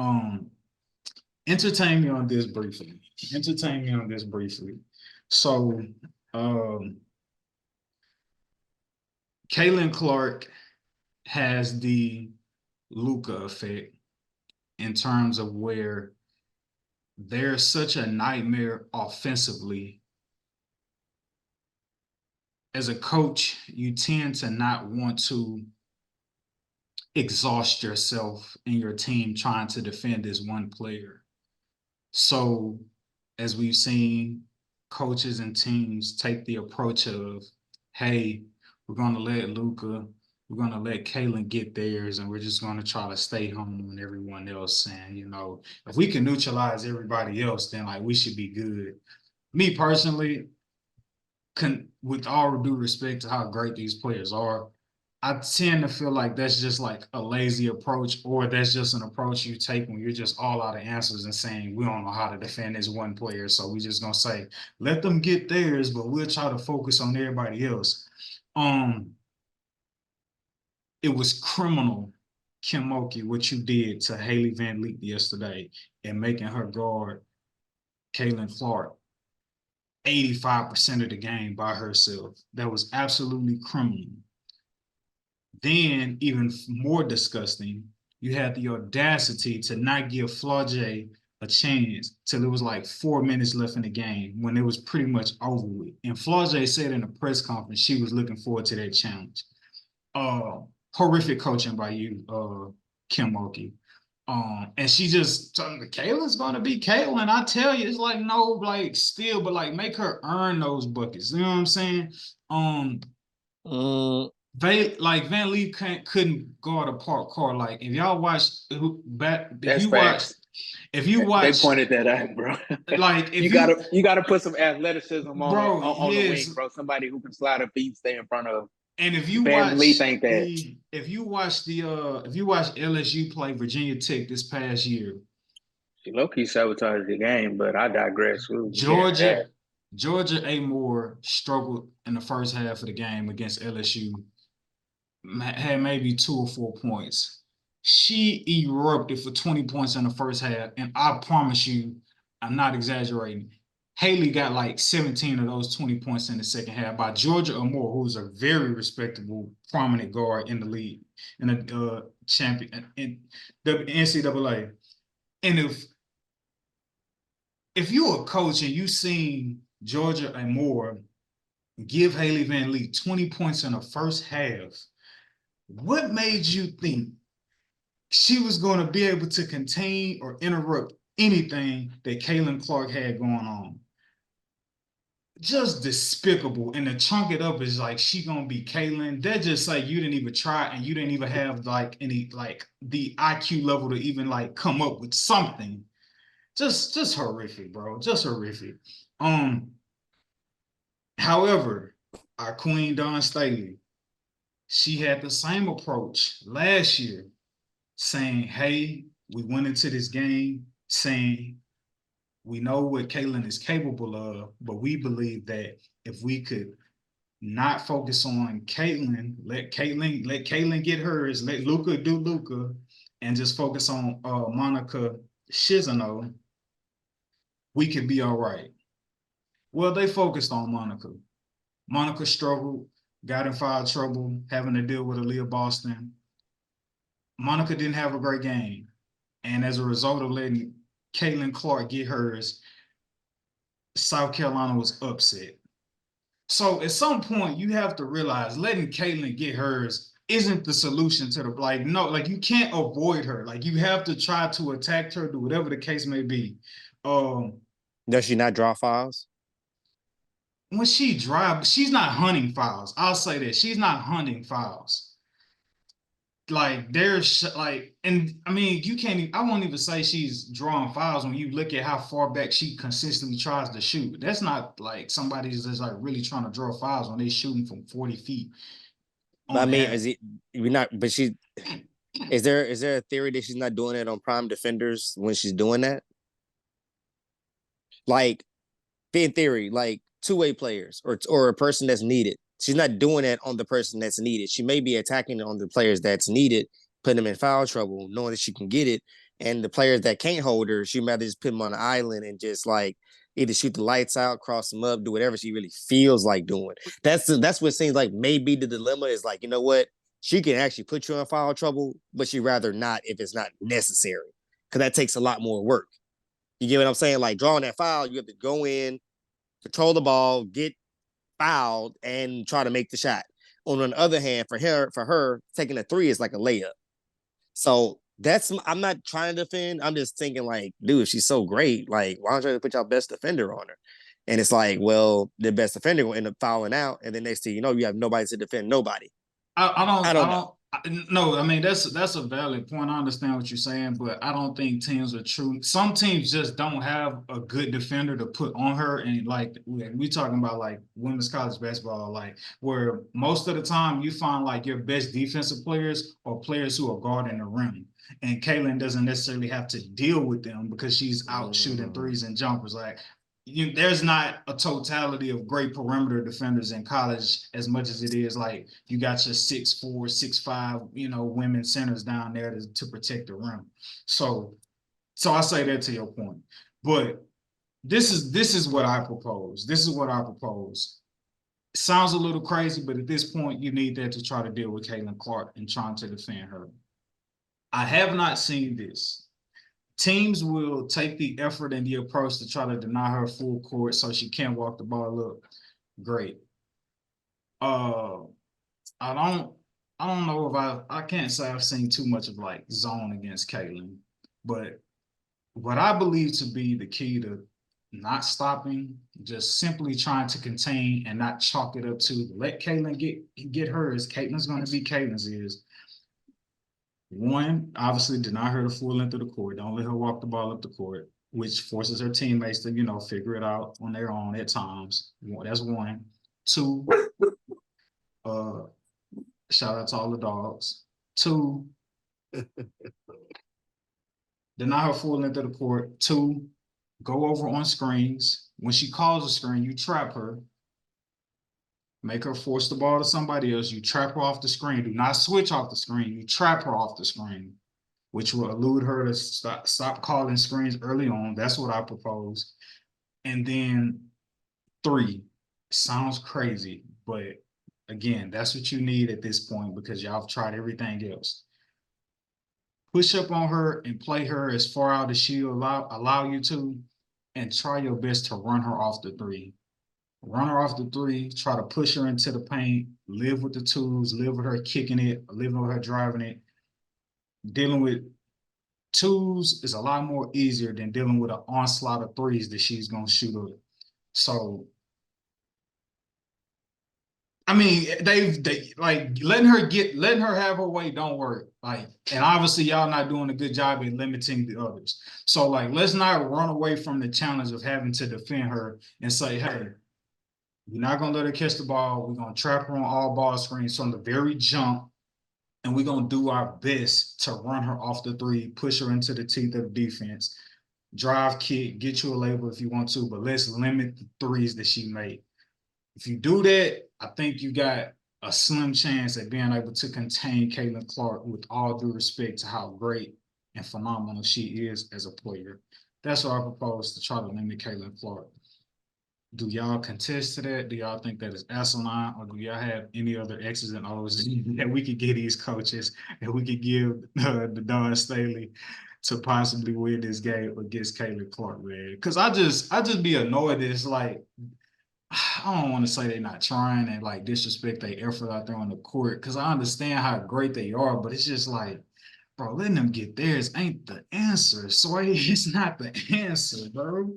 Um, entertain me on this briefly. Entertain me on this briefly. So, um, Caitlin Clark has the Luka effect in terms of where they're such a nightmare offensively. As a coach, you tend to not want to exhaust yourself and your team trying to defend this one player. So, as we've seen, coaches and teams take the approach of, hey, we're going to let Luka, we're going to let Caitlin get theirs, and we're just going to try to stay home on everyone else. And, if we can neutralize everybody else, then like we should be good. Me personally, with all due respect to how great these players are, I tend to feel like that's just like a lazy approach, or that's just an approach you take when you're just all out of answers and saying, we don't know how to defend this one player. So we just gonna say, let them get theirs, but we'll try to focus on everybody else. It was criminal, Kim Mulkey, what you did to Hailey Van Leet yesterday and making her guard Caitlin Clark 85% of the game by herself. That was absolutely criminal. Then, even more disgusting, you had the audacity to not give Flau'jae a chance till it was like 4 minutes left in the game when it was pretty much over with. And Flau'jae said in a press conference she was looking forward to that challenge. Horrific coaching by you, Kim Mulkey. And she just Kayla's gonna be Kayla, and I tell you, it's like no, like still, but like make her earn those buckets. You know what I'm saying? They like Van Lee couldn't guard a park car. Like if y'all watched if you watch, they pointed that out, bro. Like if you gotta put some athleticism on the wing, yes. bro. Somebody who can slide her feet, stay in front of. And if you Van Lee watch think that. if you watch LSU play Virginia Tech this past year, she low-key sabotaged the game, but I digress. Georgia Amoore struggled in the first half of the game against LSU, had maybe 2 or 4 points. She erupted for 20 points in the first half, and I promise you, I'm not exaggerating. Hailey got like 17 of those 20 points in the second half by Georgia Amoore, who's a very respectable, prominent guard in the league, in the champion in the NCAA. And if you're a coach and you've seen Georgia Amoore give Hailey Van Leet 20 points in the first half, what made you think she was going to be able to contain or interrupt anything that Caitlin Clark had going on? Just despicable. And to chunk it up is like she gonna be Caitlin. That just like you didn't even try, and you didn't even have like any like the IQ level to even like come up with something. Just horrific, bro. Just horrific. However, our queen Dawn Staley, she had the same approach last year, saying, hey, we went into this game saying we know what Caitlin is capable of, but we believe that if we could not focus on Caitlin, let Caitlin get hers, let Luka do Luka, and just focus on Monica Shizano, we could be all right. Well, they focused on Monica. Monica struggled, got in foul trouble, having to deal with Aaliyah Boston. Monica didn't have a great game. And as a result of letting Caitlin Clark get hers, South Carolina was upset. So at some point, you have to realize letting Caitlin get hers isn't the solution to the no, like you can't avoid her. Like you have to try to attack her, do whatever the case may be. Does she not draw fouls? When she drives, she's not hunting fouls. I'll say that she's not hunting fouls. Like there's like, and I mean, you can't. I won't even say she's drawing fouls when you look at how far back she consistently tries to shoot. That's not like somebody's just like really trying to draw fouls when they're shooting from 40 feet. I mean, we're not? But she is there a theory that she's not doing it on prime defenders when she's doing that? Like, in theory, like two-way players or a person that's needed. She's not doing it on the person that's needed. She may be attacking on the players that's needed, putting them in foul trouble, knowing that she can get it, And the players that can't hold her, she'd rather just put them on an island and just like either shoot the lights out, cross them up, do whatever she really feels like doing. That's what seems like maybe the dilemma is like, you know what? She can actually put you in foul trouble, but she'd rather not if it's not necessary. Because that takes a lot more work. You get what I'm saying? Like drawing that foul, you have to go in, control the ball, get fouled, and try to make the shot. On the other hand, for her, taking a three is like a layup. So I'm not trying to defend. I'm just thinking like, dude, if she's so great, like, why don't you put your best defender on her? And it's like, well, the best defender will end up fouling out, and then next thing you know, you have nobody to defend nobody. I don't know. No, I mean that's a valid point. I understand what you're saying, but I don't think teams are true. Some teams just don't have a good defender to put on her, and like we talking about like women's college basketball, like where most of the time you find like your best defensive players are players who are guarding the rim, and Caitlin doesn't necessarily have to deal with them because she's out shooting threes and jumpers. Like there's not a totality of great perimeter defenders in college as much as it is like you got your 6'4", 6'5", women centers down there to protect the rim. So I say that to your point. But this is what I propose. This is what I propose. It sounds a little crazy, but at this point, you need that to try to deal with Caitlin Clark and trying to defend her. I have not seen this. Teams will take the effort and the approach to try to deny her full court so she can't walk the ball up. Great. I don't know if I can't say I've seen too much of like zone against Caitlin, but what I believe to be the key to not stopping, just simply trying to contain and not chalk it up to let Caitlin get hers. Caitlin's going to be Caitlin's is. One, obviously deny her the full length of the court. Don't let her walk the ball up the court, which forces her teammates to, figure it out on their own at times. That's one. Two, shout out to all the dogs. Two, deny her full length of the court. Two, go over on screens. When she calls a screen, you trap her. Make her force the ball to somebody else. You trap her off the screen. Do not switch off the screen. You trap her off the screen, which will elude her to stop calling screens early on. That's what I propose. And then 3, sounds crazy, but again, that's what you need at this point because y'all have tried everything else. Push up on her and play her as far out as she'll allow you to, and try your best to run her off the 3. Run her off the 3, try to push her into the paint, live with the twos, live with her kicking it, live with her driving it. Dealing with twos is a lot more easier than dealing with an onslaught of 3s that she's going to shoot up. So, I mean, they like letting her have her way don't work. Like, and obviously y'all not doing a good job at limiting the others. So like, let's not run away from the challenge of having to defend her and say, hey, we're not going to let her catch the ball. We're going to trap her on all ball screens from the very jump, and we're going to do our best to run her off the 3, push her into the teeth of the defense, drive, kick, get you a label if you want to, but let's limit the 3s that she made. If you do that, I think you got a slim chance at being able to contain Caitlin Clark with all due respect to how great and phenomenal she is as a player. That's what I propose, to try to limit Caitlin Clark. Do y'all contest to that? Do y'all think that is asinine, or do y'all have any other X's and O's that we could give these coaches, that we could give the Dawn Staley to possibly win this game against Caitlin Clark, man? Because I just be annoyed that it's like, I don't want to say they're not trying and like disrespect their effort out there on the court, because I understand how great they are, but it's just like, bro, letting them get theirs ain't the answer. Sorry, it's not the answer, bro.